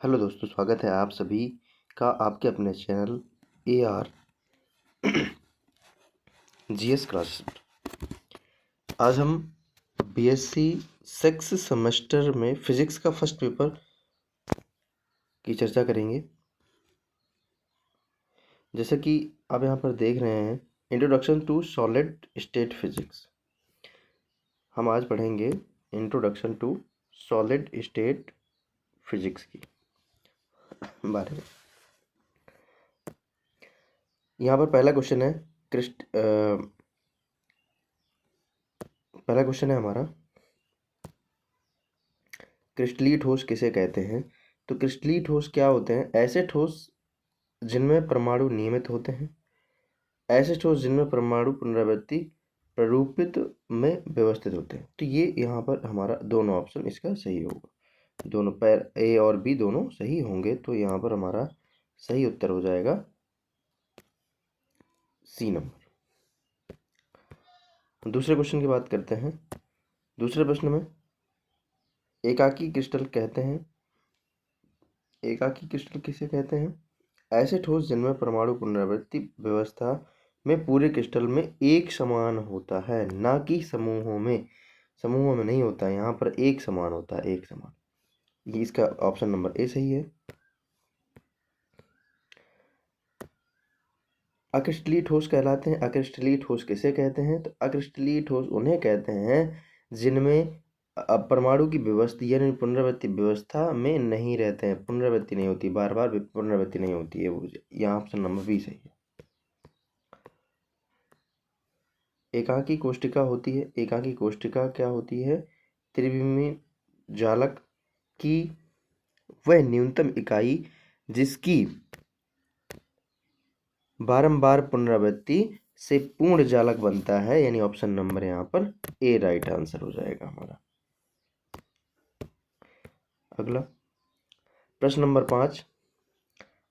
Hello दोस्तों, स्वागत है आप सभी का आपके अपने चैनल AR GS क्लास। आज हम BSc सिक्स सेमेस्टर में फिजिक्स का फर्स्ट पेपर की चर्चा करेंगे। जैसे कि आप यहाँ पर देख रहे हैं, introduction to solid state physics. हम आज पढ़ेंगे introduction to solid state physics की बारे में। यहाँ पर पहला क्वेश्चन है हमारा, क्रिस्टलीय ठोस किसे कहते हैं। तो क्रिस्टलीय ठोस क्या होते हैं? ऐसे ठोस जिनमें परमाणु नियमित होते हैं, ऐसे ठोस जिनमें परमाणु पुनरावृत्ति प्ररूपित में व्यवस्थित होते हैं। तो ये यहाँ पर हमारा दोनों ऑप्शन इसका सही होगा, दोनों पैर ए और बी दोनों सही होंगे। तो यहाँ पर हमारा सही उत्तर हो जाएगा सी नंबर। दूसरे क्वेश्चन की बात करते हैं। दूसरे प्रश्न में एकाकी क्रिस्टल कहते हैं। एकाकी क्रिस्टल किसे कहते हैं? ऐसे ठोस जिनमें परमाणु पुनरावृत्ति व्यवस्था में पूरे क्रिस्टल में एक समान होता है, ना कि समूहों में। समूहों में नहीं होता है, यहाँ पर एक समान होता है, एक समान। ये इसका ऑप्शन नंबर ए सही है। अक्रिस्टलीय ठोस कहलाते हैं। अक्रिस्टलीय ठोस किसे कहते हैं? तो अक्रिस्टलीय ठोस उन्हें कहते हैं जिनमें परमाणु की व्यवस्था यानी पुनरावृत्ति व्यवस्था में नहीं रहते हैं, पुनरावृत्ति नहीं होती, बार बार पुनरावृत्ति नहीं होती है। वो यहाँ ऑप्शन नंबर बी सही है। एकाकी कोष्टिका होती है। एकाकी कोष्टिका क्या होती है? त्रिविमीय जालक की वह न्यूनतम इकाई जिसकी बारंबार पुनरावृत्ति से पूर्ण जालक बनता है, यानी ऑप्शन नंबर यहाँ पर ए राइट आंसर हो जाएगा हमारा। अगला प्रश्न नंबर 5,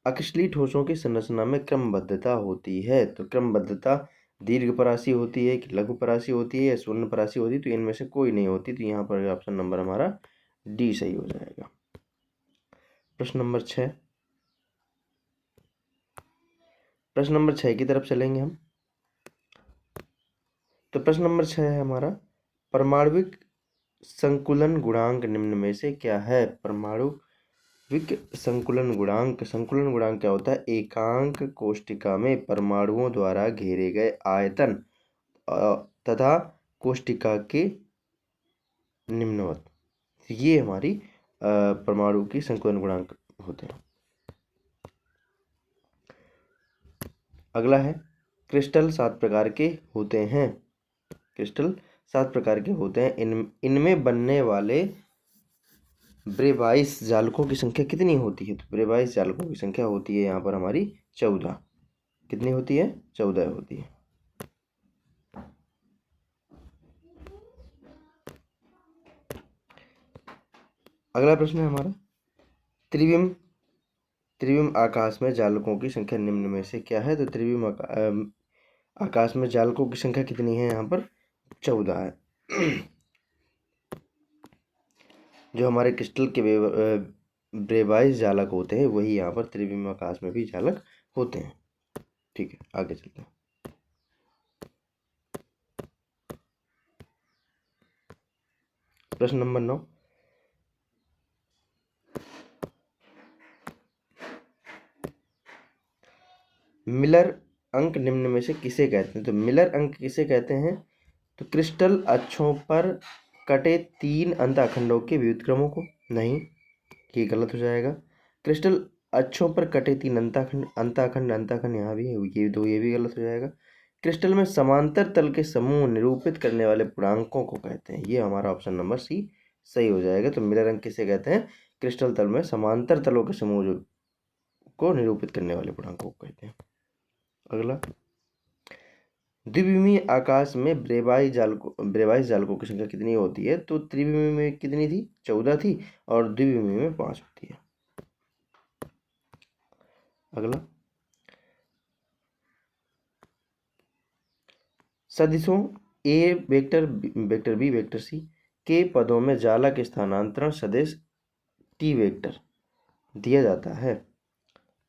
अक्रिस्टलीय ठोसों की संरचना में क्रमबद्धता होती है। तो क्रमबद्धता दीर्घपरासी होती है कि लघुपरासी होती है या शून्यपरासी होती है? तो इनमें से कोई नहीं होती। तो यहाँ पर ऑप्शन नंबर हमारा डी सही हो जाएगा। प्रश्न नंबर 6, प्रश्न नंबर 6 की तरफ चलेंगे हम। तो प्रश्न नंबर 6 है हमारा, परमाणविक संकुलन गुणांक निम्न में से क्या है? परमाणुविक संकुलन गुणांक क्या होता है? एकांक कोष्टिका में परमाणुओं द्वारा घेरे गए आयतन तथा कोष्टिका के निम्नवत, ये हमारी परमाणु की संकुलन गुणांक होते हैं। अगला है, क्रिस्टल 7 प्रकार के होते हैं। क्रिस्टल 7 प्रकार के होते हैं। इनमें बनने वाले ब्रेवाइस जालकों की संख्या कितनी होती है? तो ब्रेवाइस जालकों की संख्या होती है यहाँ पर हमारी 14। कितनी होती है? 14 होती है। अगला प्रश्न है हमारा, त्रिविम आकाश में जालकों की संख्या निम्न में से क्या है? तो त्रिविम आकाश में जालकों की संख्या कितनी है? यहाँ पर 14 है। जो हमारे क्रिस्टल के ब्रेवाइस जालक होते हैं वही यहाँ पर त्रिविम आकाश में भी जालक होते हैं। ठीक है, आगे चलते हैं। प्रश्न नंबर 9, मिलर अंक निम्न में से किसे कहते हैं? तो मिलर अंक किसे कहते हैं? तो क्रिस्टल अक्षों पर कटे 3 अंतःखंडों के व्युत्क्रमों को। नहीं, ये गलत हो जाएगा। क्रिस्टल अक्षों पर कटे 3 अंतःखंड यहाँ भी है, ये भी गलत हो जाएगा। क्रिस्टल में समांतर तल के समूह निरूपित करने वाले पूर्णांकों को कहते हैं। ये हमारा ऑप्शन नंबर सी सही हो जाएगा। तो मिलर अंक किसे कहते हैं? क्रिस्टल तल में समांतर तलों के समूह को निरूपित करने वाले पूर्णांकों को कहते हैं। अगला, द्विविमीय आकाश में ब्रेवाइस जालकों की संख्या कितनी होती है? तो त्रिविमीय में कितनी थी? 14 थी, और द्विविमीय में 5 होती है। अगला, सदिशों ए वेक्टर बी वेक्टर सी के पदों में जालक स्थानांतरण सदिश टी वेक्टर दिया जाता है,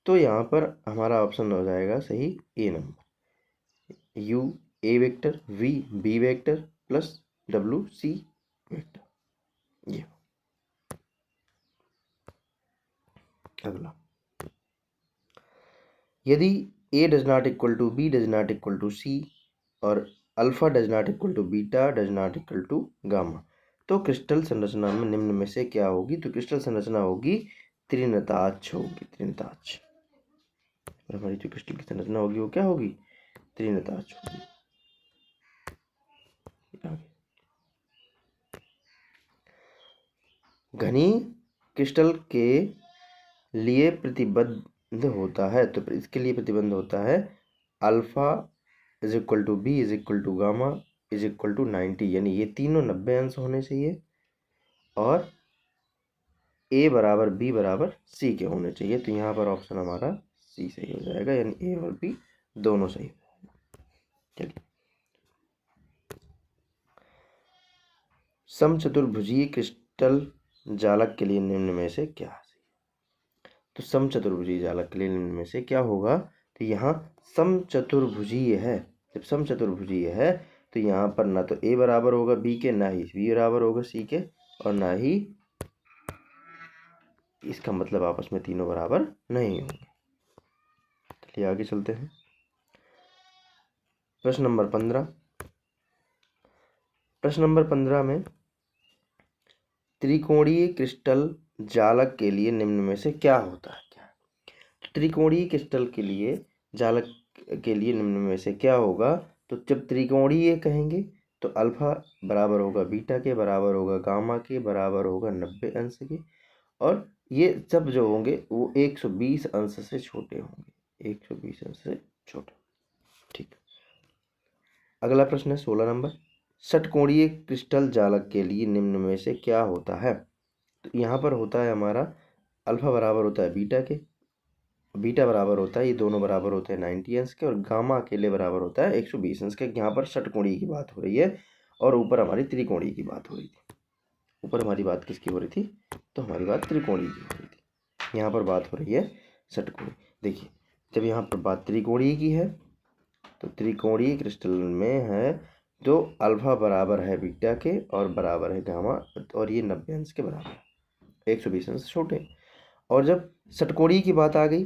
तो यहाँ पर हमारा ऑप्शन हो जाएगा सही A number, U A vector, V B vector plus W C vector. ये अगला, यदि A does not equal to B does not equal to C और alpha does not equal to beta does not equal to gamma, तो crystal संरचना में निम्न में से क्या होगी? तो क्रिस्टल संरचना होगी त्रिनताक्ष होगी, त्रिनताक्ष। और हमारी जो क्रिस्टल की संरचना होगी वो क्या होगी? त्रिनताक्ष होगी। घनी क्रिस्टल के लिए प्रतिबंध होता है, तो इसके लिए प्रतिबंध होता है alpha is equal to B is equal to gamma is equal to 90, यानी ये तीनों 90 अंश होने चाहिए और ए बराबर बी बराबर सी के होने चाहिए। तो यहाँ पर ऑप्शन हमारा सी सही हो जाएगा, यानी ए और बी दोनों सही हो जाएगा। चलिए, समचतुर्भुजीय क्रिस्टल जालक के लिए निम्न में से क्या है? तो समचतुर्भुजीय जालक के लिए निम्न में से क्या होगा? तो यहाँ समचतुर्भुजीय है, जब समचतुर्भुजीय है तो यहाँ पर ना तो ए बराबर होगा बी के, ना ही बी बराबर होगा सी के, और ना ही इसका मतलब आपस में तीनों बराबर नहीं होंगे। चलिए आगे चलते हैं। प्रश्न नंबर 15। प्रश्न नंबर 15 में त्रिकोणीय क्रिस्टल जालक के लिए निम्न में से क्या होता है? क्या त्रिकोणीय क्रिस्टल के लिए जालक के लिए निम्न में से क्या होगा? तो जब त्रिकोणीय कहेंगे तो अल्फा बराबर होगा बीटा के, बराबर होगा गामा के, बराबर होगा 90 अंश के, और ये सब जो होंगे वो 120 अंश से छोटे होंगे, 120 अंश से छोटे। ठीक, अगला प्रश्न है 16 नंबर। षटकोणीय क्रिस्टल जालक के लिए निम्न में से क्या होता है? तो यहाँ पर होता है हमारा अल्फा बराबर होता है बीटा के, बीटा बराबर होता है, ये दोनों बराबर होते हैं 90 अंश के, और गामा अकेले बराबर होता है 120 अंश के। यहाँ पर षटकोणीय की बात हो रही है और ऊपर हमारी त्रिकोणीय की बात हो रही थी। ऊपर हमारी बात किसकी हो रही थी? तो हमारी बात त्रिकोणीय की हो रही थी। यहाँ पर बात हो रही है षटकोणीय। देखिए, जब यहाँ पर बात त्रिकोणीय की है तो त्रिकोणीय क्रिस्टल में है जो अल्फा बराबर है बीटा के और बराबर है गामा, और ये 90 अंश के बराबर है, 120 अंश छोटे। और जब षटकोणीय की बात आ गई,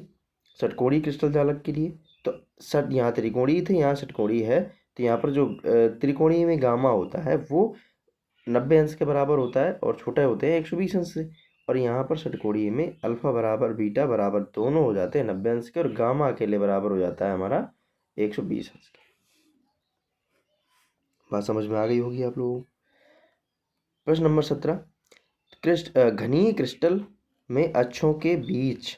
षटकोणीय क्रिस्टल जालक के लिए, तो षट यहाँ त्रिकोणीय थे, यहाँ षटकोणीय है, तो यहाँ पर जो त्रिकोणीय में गामा होता है वो 90 अंश के बराबर होता है और छोटे होते हैं 120 अंश से, और यहाँ पर षटकोणीय में अल्फा बराबर बीटा बराबर दोनों हो जाते हैं 90 अंश के, और गामा अकेले बराबर हो जाता है हमारा 120 अंश के। बात समझ में आ गई होगी आप लोगों को। प्रश्न नंबर 17। घनीय क्रिस्टल में अक्षों के बीच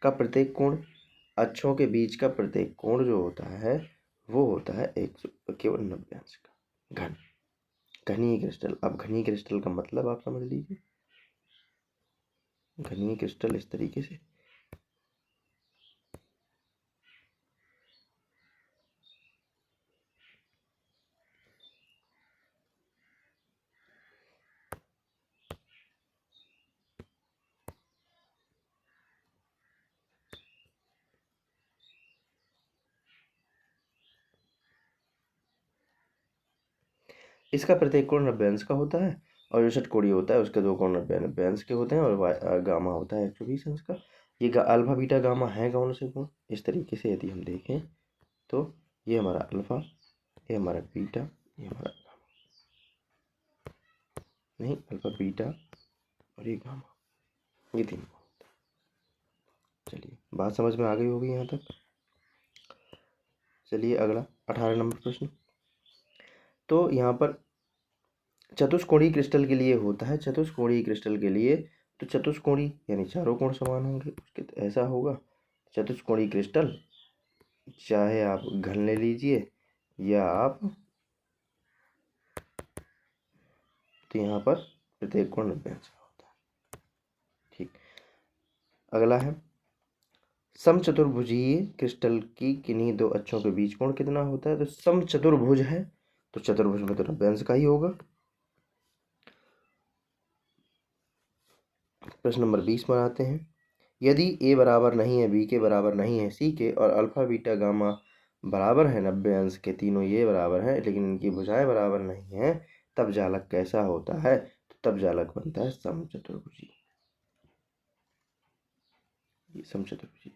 का प्रत्येक कोण, अक्षों के बीच का प्रत्येक कोण जो होता है वो होता है केवल 90 अंश का। घनीय क्रिस्टल। अब घनीय क्रिस्टल का मतलब आप समझ लीजिए। घनीय क्रिस्टल इस तरीके से, इसका प्रत्येक कोण 90 अंश का होता है, और जो षटकोणीय होता है उसके दो कोण 90 अंश के होते हैं, और गामा होता है 120 अंश का। ये अल्फा बीटा गामा है कौन से कोण? इस तरीके से यदि हम देखें तो ये हमारा अल्फा, ये हमारा बीटा, ये हमारा गामा, नहीं अल्फा बीटा और ये गामा, ये तीन। चलिए बात समझ में आ गई होगी यहाँ तक। चलिए अगला 18 नंबर प्रश्न। तो यहाँ पर चतुष्कोणीय क्रिस्टल के लिए होता है, चतुष्कोणीय क्रिस्टल के लिए, तो चतुष्कोणीय यानी चारों कोण समान होंगे उसके, तो ऐसा होगा चतुष्कोणीय क्रिस्टल, चाहे आप घन ले लीजिए या आप, तो यहाँ पर प्रत्येक कोण 90 अंश का होता है। ठीक, अगला है समचतुर्भुजीय क्रिस्टल की किन्हीं दो अक्षों के बीच कोण कितना होता है? तो समचतुर्भुज है तो चतुर्भुज में तो नब्बे अंश का ही होगा। प्रश्न नंबर 20 पर आते हैं। यदि ए बराबर नहीं है, बी के बराबर नहीं है, सी के और अल्फा बीटा गामा बराबर है 90 अंश के, तीनों ये बराबर हैं लेकिन इनकी भुजाएं बराबर नहीं हैं, तब जालक कैसा होता है? तो तब जालक बनता है समचतुर्भुजी। ये समचतुर्भुजी।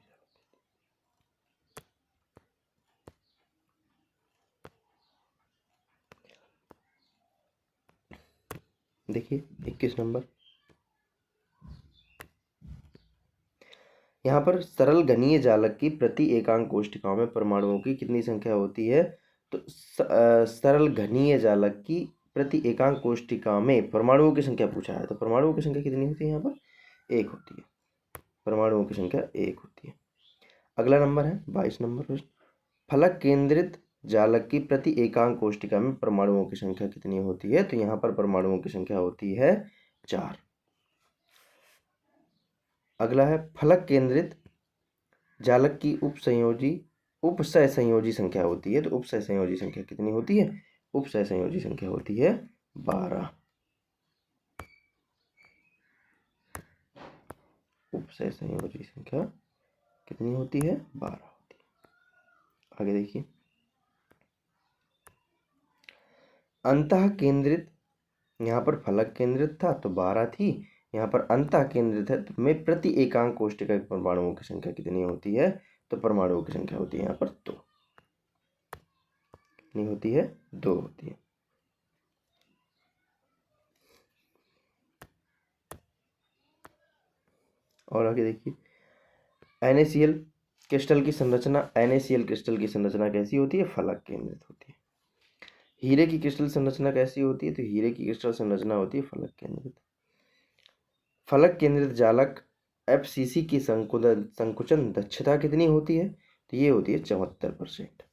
देखिए 21 नंबर, यहाँ पर सरल घनीय जालक की प्रति एकांक कोष्टिकाओं में परमाणुओं की कितनी संख्या होती है? तो सरल घनीय जालक की प्रति एकांक कोष्टिका में परमाणुओं की संख्या पूछा है, तो परमाणुओं की संख्या कितनी होती है? यहाँ पर 1 होती है। परमाणुओं की संख्या 1 होती है। अगला नंबर है 22 नंबर प्रश्न। फलक केंद्रित जालक की प्रति एकांक कोष्टिका में परमाणुओं की संख्या कितनी होती है? तो यहाँ पर परमाणुओं की संख्या होती है 4। अगला है फलक केंद्रित जालक की उपसय संयोजी संख्या होती है, तो उपसय संयोजी संख्या कितनी होती है? उपसय संयोजी संख्या होती है 12। उपसय संयोजी संख्या कितनी होती है? 12 होती है। आगे देखिए, अंतः केंद्रित, यहाँ पर फलक केंद्रित था तो 12 थी, यहाँ पर अंतः केंद्रित है तो में प्रति एकांक कोष्टिका परमाणुओं की संख्या कितनी होती है? तो परमाणुओं की संख्या होती है यहाँ पर 2। कितनी होती है? 2 होती है। और आगे देखिए, NaCl क्रिस्टल की संरचना, NaCl क्रिस्टल की संरचना कैसी होती है? फलक केंद्रित होती है। हीरे की क्रिस्टल संरचना कैसी होती है? तो हीरे की क्रिस्टल संरचना होती है फलक केंद्रित। फलक केंद्रित जालक FCC की संकुचन दक्षता कितनी होती है? तो ये होती है 74%।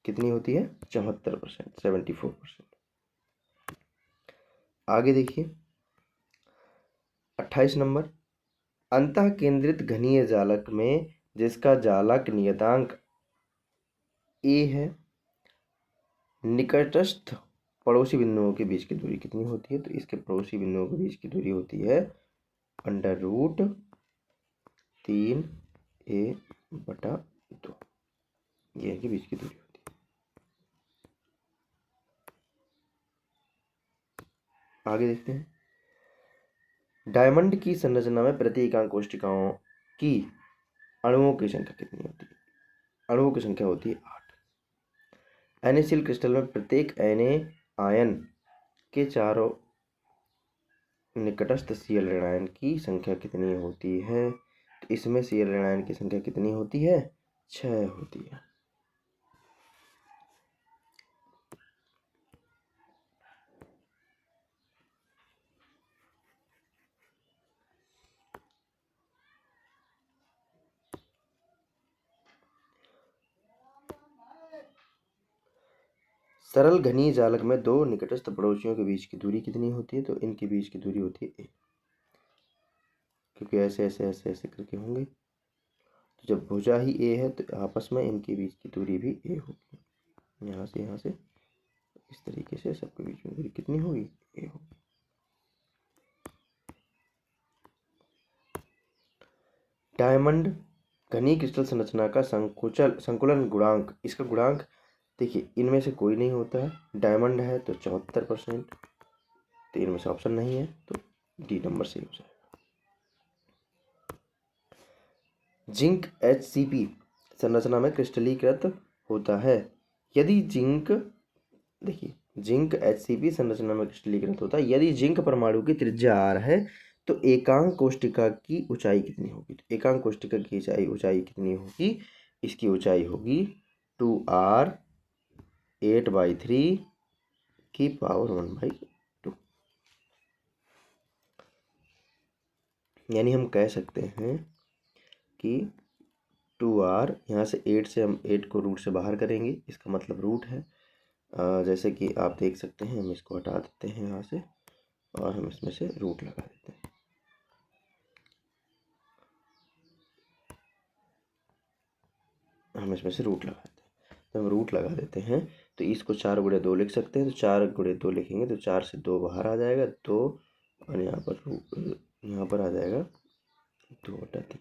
कितनी होती है? 74%, 74%। आगे देखिए 28 नंबर, अंतः केंद्रित घनीय जालक में जिसका जालक नियतांक A है, निकटस्थ पड़ोसी बिंदुओं के बीच की दूरी कितनी होती है? तो इसके पड़ोसी बिंदुओं के बीच की दूरी होती है √3a/2, ये के बीच की दूरी होती है। आगे देखते हैं, डायमंड की संरचना में प्रति एकांक कोष्टिकाओं की अणुओं की संख्या कितनी होती है? अणुओं की संख्या होती है 8। NaCl क्रिस्टल में प्रत्येक Na आयन के चारों निकटस्थ Cl ऋणायन की संख्या कितनी होती है? तो इसमें Cl ऋणायन की संख्या कितनी होती है? 6 होती है। सरल घनीय जालक में दो निकटस्थ पड़ोसियों के बीच की दूरी कितनी होती है? तो इनके बीच की दूरी होती है a, क्योंकि ऐसे ऐसे ऐसे ऐसे करके होंगे, तो जब भुजा ही a है तो आपस में इनके बीच की दूरी भी a होगी। यहाँ से इस तरीके से सबके बीच में दूरी कितनी होगी? a होगी। डायमंड घनी क्रिस्टल संरचना का संकुलन गुणांक, इसका गुणांक देखिए, इनमें से कोई नहीं होता है। डायमंड है तो 74%, तो इनमें से ऑप्शन नहीं है, तो डी नंबर सही हो जाएगा। जिंक HCP संरचना में क्रिस्टलीकृत होता है। यदि जिंक, देखिए जिंक HCP संरचना में क्रिस्टलीकृत होता है यदि जिंक परमाणु की त्रिज्या r है, तो एकांक कोष्टिका की ऊंचाई कितनी होगी? तो एकांक कोष्टिका की ऊंचाई कितनी होगी? इसकी ऊंचाई होगी 2r 8/3 की पावर 1/2। यानी हम कह सकते हैं कि 2r, यहाँ से 8 से हम 8 को रूट से बाहर करेंगे, इसका मतलब रूट है। जैसे कि आप देख सकते हैं, हम इसको हटा देते हैं यहाँ से और हम इसमें से रूट लगा देते हैं। हम इसमें से रूट लगा देते हैं, तो हम रूट लगा देते हैं तो इसको 4 × 2 लिख सकते हैं। तो 4 × 2 लिखेंगे तो 4 से 2 बाहर आ जाएगा 2, और यहाँ पर आ जाएगा 2/3।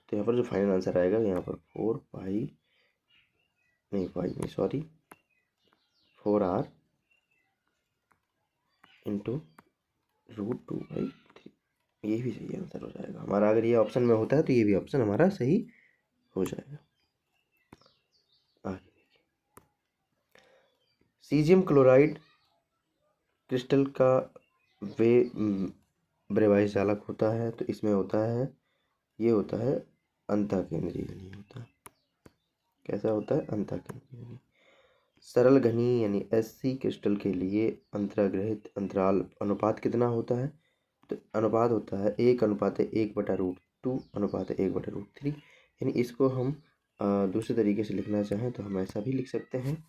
तो यहाँ पर जो फाइनल आंसर आएगा यहाँ पर 4R इंटू √2/3, ये भी सही आंसर हो जाएगा हमारा। अगर ये ऑप्शन में होता है तो ये भी ऑप्शन हमारा सही हो जाएगा। आगे देखिए, सीजियम क्लोराइड क्रिस्टल का ब्रेवाइज चालक होता है। तो इसमें होता है, ये होता है अंतःकेंद्रीय घनी होता है। कैसा होता है? अंतःकेंद्रीय घनी। सरल घनी यानी SC क्रिस्टल के लिए अंतर्ग्रहित अंतराल अनुपात कितना होता है? तो अनुपात होता है 1:1/√2 अनुपात 1/√3। यानी इसको हम दूसरे तरीके से लिखना चाहें तो हम ऐसा भी लिख सकते हैं,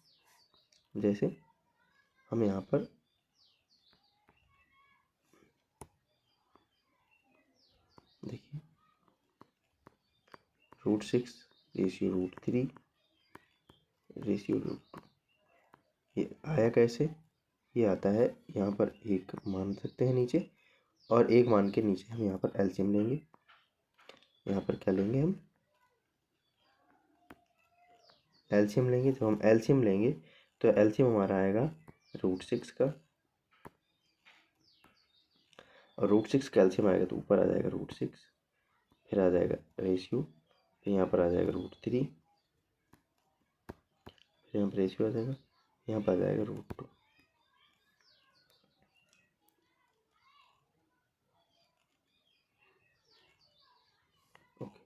जैसे हम यहाँ पर देखिए √6 रेशियो √3 रेशियो √2, ये आया कैसे? ये आता है यहाँ पर एक मान सकते हैं नीचे, और एक मान के नीचे हम यहाँ पर एलसीएम लेंगे। यहाँ पर क्या लेंगे? हम एलसीएम लेंगे। तो हम एलसीएम लेंगे तो एलसीएम हमारा आएगा √6 का, और √6 कैल्शियम आएगा तो ऊपर आ जाएगा √6, फिर आ जाएगा रेशियो, फिर यहाँ पर आ जाएगा √3, फिर यहाँ पर रेशियो आ जाएगा, यहाँ पर आ जाएगा √2। ओके,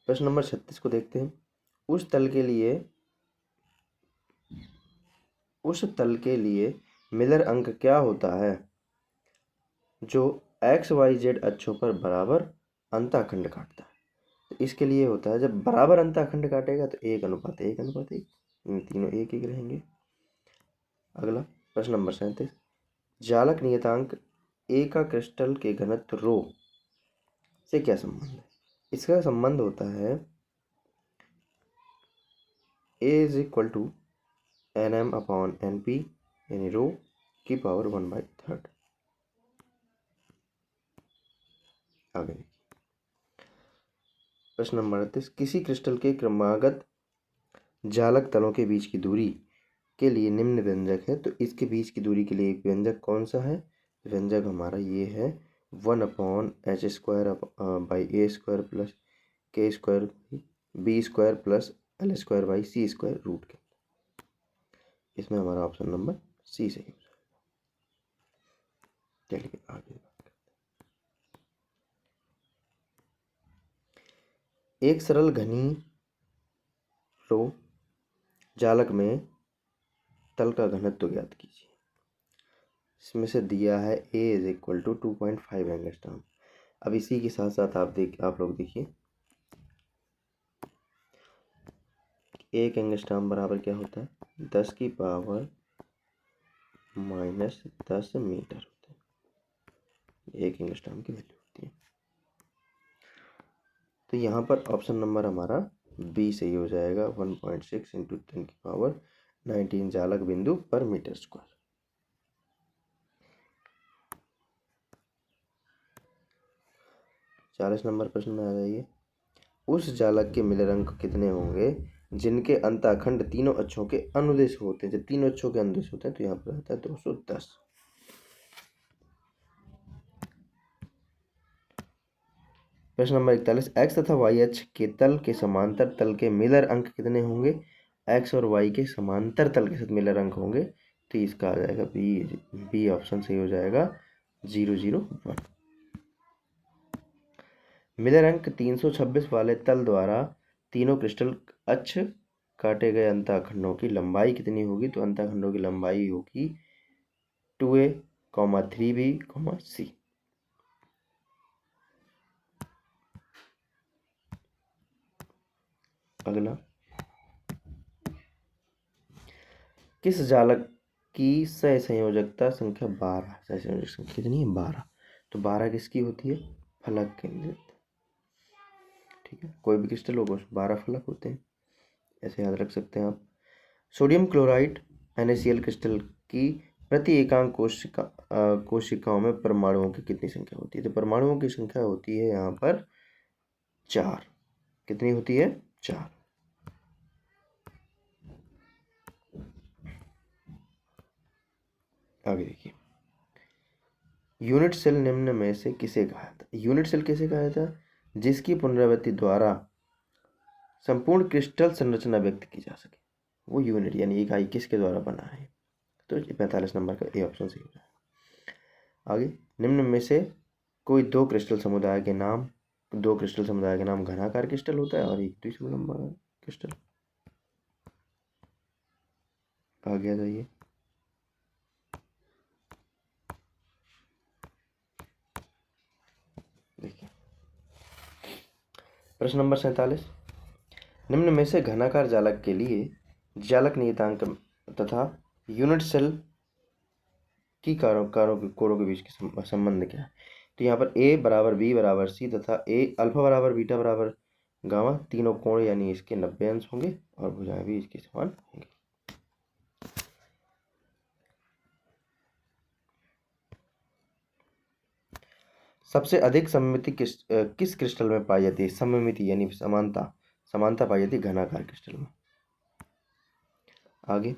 प्रश्न नंबर 36 को देखते हैं। उस तल के लिए मिलर अंक क्या होता है जो XYZ अक्षों पर बराबर अंतःखंड काटता है? तो इसके लिए होता है, जब बराबर अंतःखंड काटेगा तो 1:1:1, तीनों 1:1 रहेंगे। अगला प्रश्न नंबर 37, जालक नियतांक A का क्रिस्टल के घनत्व रो से क्या संबंध है? इसका संबंध होता है A = NM/NP, यानी रो की पावर 1/3। आगे प्रश्न नंबर 38, किसी क्रिस्टल के क्रमागत जालक तलों के बीच की दूरी के लिए निम्न व्यंजक है। तो इसके बीच की दूरी के लिए एक व्यंजक कौन सा है? व्यंजक हमारा ये है 1/h² by a² + k² b² + l² c² root के। इसमें हमारा ऑप्शन नंबर सी सही हो जाएगा। चलिए आगे, एक सरल घनी रो जालक में तल का घनत्व ज्ञात कीजिए। इसमें से दिया है A = 2.5 एंगस्ट्रॉम। अब इसी के साथ साथ आप लोग देखिए, 1 एंगस्ट्रॉम बराबर क्या होता है? 10⁻⁻10 मीटर होता है। 1 एंगस्ट्रॉम की वैल्यू होती है। तो यहाँ पर ऑप्शन नंबर हमारा बी सही हो जाएगा। 1.6 × 10⁻19 जालक बिंदु पर मीटर स्क्वायर। चालीस नंबर प्रश्न में आ जाइए। उस जालक के मिलर अंक कितने होंगे जिनके अंतःखंड तीनों अक्षों के अनुदिश होते हैं? जब तीनों अक्षों के अनुदिश होते हैं तो यहाँ पर आता है 210। प्रश्न नंबर 41, x तथा y अक्ष के तल के समांतर तल के मिलर अंक कितने होंगे? x और y के समांतर तल के साथ मिलर अंक होंगे, तो इसका आ जाएगा बी ऑप्शन सही हो जाएगा 001। मिलर अंक 326 वाले तल द्वारा तीनों क्रिस्टल अक्ष काटे गए अंतःखंडों की लंबाई कितनी होगी? तो अंतःखंडों की लंबाई होगी 2a, 3b, c। अगला, किस जालक की सहसंयोजकता संख्या 12? सहसंयोजक संख्या कितनी है? 12। तो 12 किसकी होती है? फलक केंद्रित। ठीक है, कोई भी क्रिस्टल होगा उसमें 12 फलक होते हैं, ऐसे याद रख सकते हैं आप। सोडियम क्लोराइड NaCl क्रिस्टल की प्रति एकांक कोशिकाओं में परमाणुओं की कितनी संख्या होती है? तो परमाणुओं की संख्या होती है यहाँ पर 4। कितनी होती है? 4। आगे देखिए, यूनिट सेल निम्न में से किसे कहा था? यूनिट सेल किसे कहा था? जिसकी पुनरावृत्ति द्वारा संपूर्ण क्रिस्टल संरचना व्यक्त की जा सके, वो यूनिट यानी इकाई किसके द्वारा बना है? तो 45 नंबर का ए ऑप्शन सही हो जाएगा। आगे, निम्न में से कोई दो क्रिस्टल समुदाय के नाम घनाकार क्रिस्टल होता है और एक द्विसमुलंबाकार क्रिस्टल। आगे आ जाइए, देखिए प्रश्न नंबर 47, निम्न में से घनाकार जालक के लिए जालक नियतांक तथा यूनिट सेल की कोरों के बीच की संबंध क्या है? तो यहाँ पर A बराबर B बराबर C तथा A अल्फा बराबर बीटा बराबर गामा, तीनों कोण यानी इसके 90 अंश होंगे और भुजाएं भी इसके समान होंगी। सबसे अधिक सममिति किस क्रिस्टल में पाई जाती है? सममिति यानी समानता पाई जाती है घनाकार क्रिस्टल में। आगे,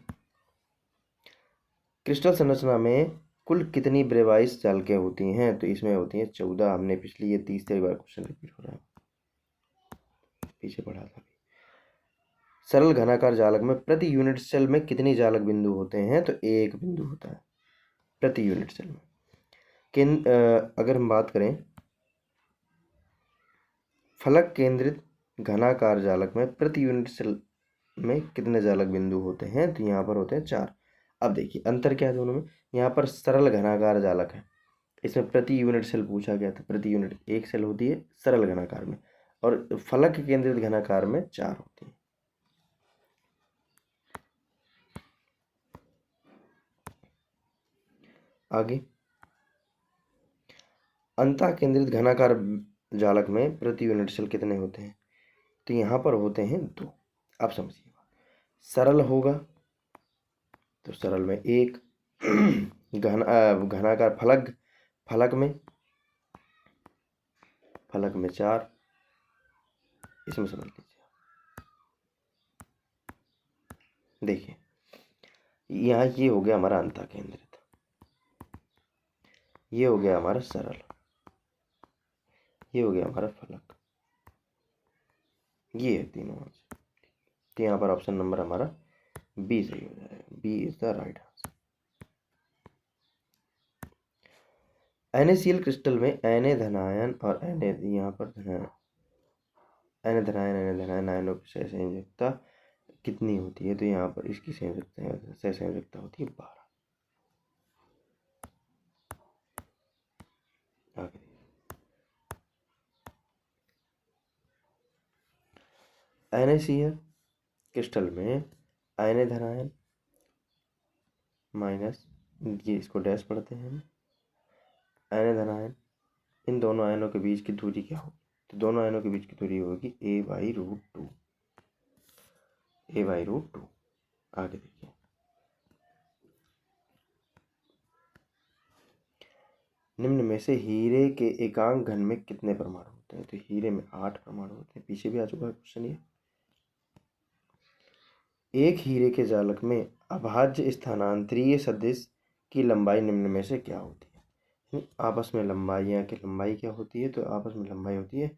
क्रिस्टल संरचना में कुल कितनी ब्रेवाइस जालकें होती हैं? तो इसमें होती हैं 14। हमने पिछली ये 30 बार क्वेश्चन रिपीट हो रहा है, पीछे पढ़ा था। सरल घनाकार जालक में प्रति यूनिट सेल में कितने जालक बिंदु होते हैं? तो एक बिंदु होता है प्रति यूनिट सेल में। अगर हम बात करें फलक केंद्रित घनाकार जालक में प्रति यूनिट सेल में कितने जालक बिंदु होते हैं? तो यहाँ पर होते हैं 4। अब देखिए अंतर क्या है दोनों में। यहाँ पर सरल घनाकार जालक है, इसमें प्रति यूनिट सेल पूछा गया था, प्रति यूनिट एक सेल होती है सरल घनाकार में, और फलक केंद्रित घनाकार में 4 होती है। आगे, अंतः केंद्रित घनाकार जालक में प्रति यूनिट सेल कितने होते हैं? तो यहाँ पर होते हैं 2। आप समझिए, सरल होगा तो सरल में 1, घनाकार फलक में 4, इसमें समझ लीजिए। देखिए यहाँ ये हो गया हमारा अंतः केंद्रित, ये हो गया हमारा सरल, ये हो गया हमारा फलक, ये है तीनों। तो यहाँ पर ऑप्शन नंबर हमारा बी सही हो जाएगा। B is the right answer. NaCl crystal में Na धनायन और यहाँ पर Na धनायन आयनों की सहसंयोजकता कितनी होती है? तो यहाँ पर इसकी सहसंयोजकता होती है 12। आगे NaCl क्रिस्टल में Na धनायन माइनस, ये इसको डैश पढ़ते हैं हम, Na धनायन, इन दोनों आयनों के बीच की दूरी क्या होगी? तो दोनों आयनों के बीच की दूरी होगी a/√2। a/√2। आगे देखिए, निम्न में से हीरे के एकांक घन में कितने परमाणु होते हैं? तो हीरे में 8 परमाणु होते हैं, पीछे भी आ चुका है क्वेश्चन ये। एक हीरे के जालक में अभाज्य स्थानांतरीय सदिश की लंबाई निम्न में से क्या होती है? आपस में लंबाइयाँ की लंबाई क्या होती है? तो आपस में लंबाई होती है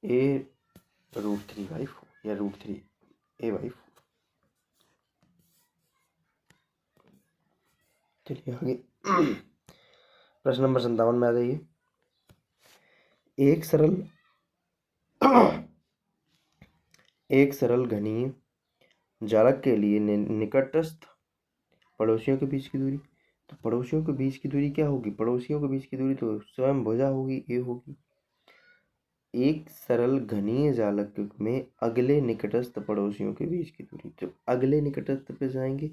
a√3/4 या √3a/4। चलिए आगे, प्रश्न नंबर 57 में आ जाइए। एक सरल घनीय जालक के लिए निकटस्थ पड़ोसियों के बीच की दूरी, तो पड़ोसियों के बीच की दूरी क्या होगी? पड़ोसियों के बीच की दूरी तो स्वयं भुजा होगी, ए होगी। एक सरल घनीय जालक में अगले निकटस्थ पड़ोसियों के बीच की दूरी, जब अगले निकटस्थ पे जाएंगे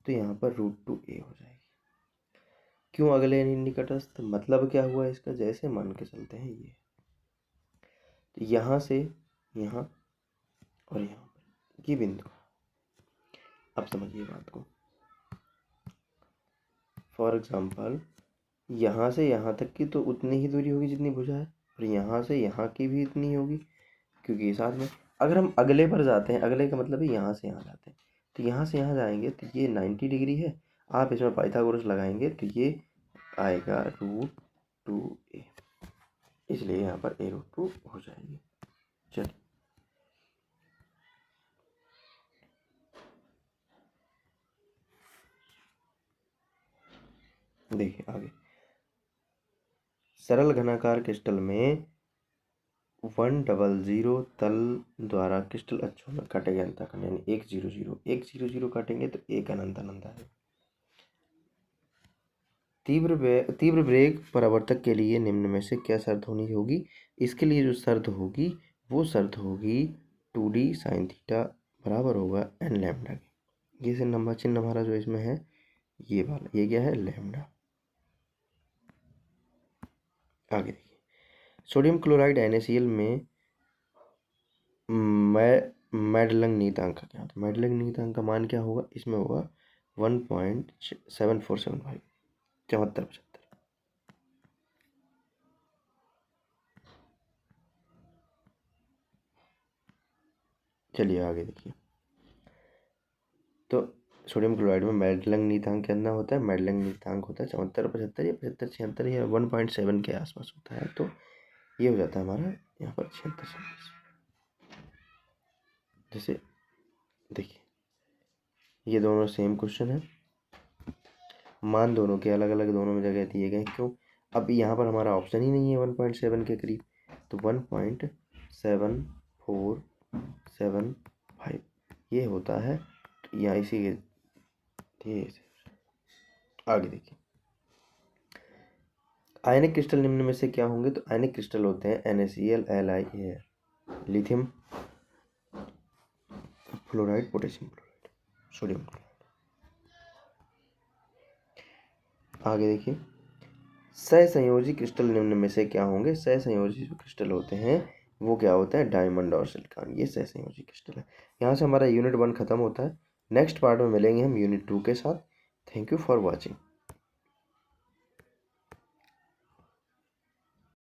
तो यहाँ पर √2a हो जाएगी। क्यों अगले निकटस्थ? मतलब क्या हुआ इसका? जैसे मान के चलते हैं ये, तो यहाँ से यहाँ और यहाँ पर ये बिंदु। अब समझिए बात को। फॉर एग्जाम्पल यहाँ से यहाँ तक की तो उतनी ही दूरी होगी जितनी भुजा है, और यहाँ से यहाँ की भी इतनी होगी, क्योंकि ये साथ में। अगर हम अगले पर जाते हैं, अगले का मतलब है यहाँ से यहाँ जाते हैं, तो यहाँ से यहाँ जाएंगे तो ये 90 डिग्री है। आप इसमें पाइथागोरस लगाएंगे तो ये आएगा √2a, इसलिए यहाँ पर a√2 हो जाएगी। चलिए देखिए आगे। सरल घनाकार क्रिस्टल में 100 तल द्वारा क्रिस्टल अक्षों में काटे गए अंतःखंड, यानी 100 काटेंगे तो एक अनंत है। तीव्र वेग परावर्तक के लिए निम्न में से क्या शर्त होनी होगी? इसके लिए जो शर्त होगी वो शर्त होगी 2d sin थीटा बराबर होगा n लैम्डा के। ये से नंबर चिन्ह हमारा जो इसमें है ये वाला, ये क्या है? लैम्डा। आगे देखिए, सोडियम क्लोराइड NaCl में मैडलंग नीयतांक का क्या होता है? मैडलंग नीयतांक का मान क्या होगा? इसमें होगा 1.7475, 7475। चलिए आगे देखिए। तो सोडियम क्लोराइड में मैडलंग नीयतांक कितना होता है? मैडलंग नीयतांक होता है 7475 या 75 76 या 1.7 के आसपास होता है। तो ये हो जाता है हमारा यहाँ पर 76। जैसे देखिए ये दोनों सेम क्वेश्चन है, मान दोनों के अलग अलग दोनों में जगह दिए गए। क्यों? अब यहाँ पर हमारा ऑप्शन ही नहीं है 1.7 के करीब, तो 1.7475 ये होता है या इसी के। आगे देखिए, आयनिक क्रिस्टल निम्न में से क्या होंगे? तो आयनिक क्रिस्टल होते हैं NaCl, Li, lithium fluoride, potassium chloride, sodium chloride. आगे देखिए, सहसंयोजी क्रिस्टल निम्न में से क्या होंगे? सहसंयोजी जो क्रिस्टल होते हैं वो क्या होते हैं? डायमंड और सिलिकॉन, ये सहसंयोजी क्रिस्टल है। यहाँ से हमारा यूनिट 1 खत्म होता है। नेक्स्ट पार्ट में मिलेंगे हम यूनिट 2 के साथ। Thank you for watching.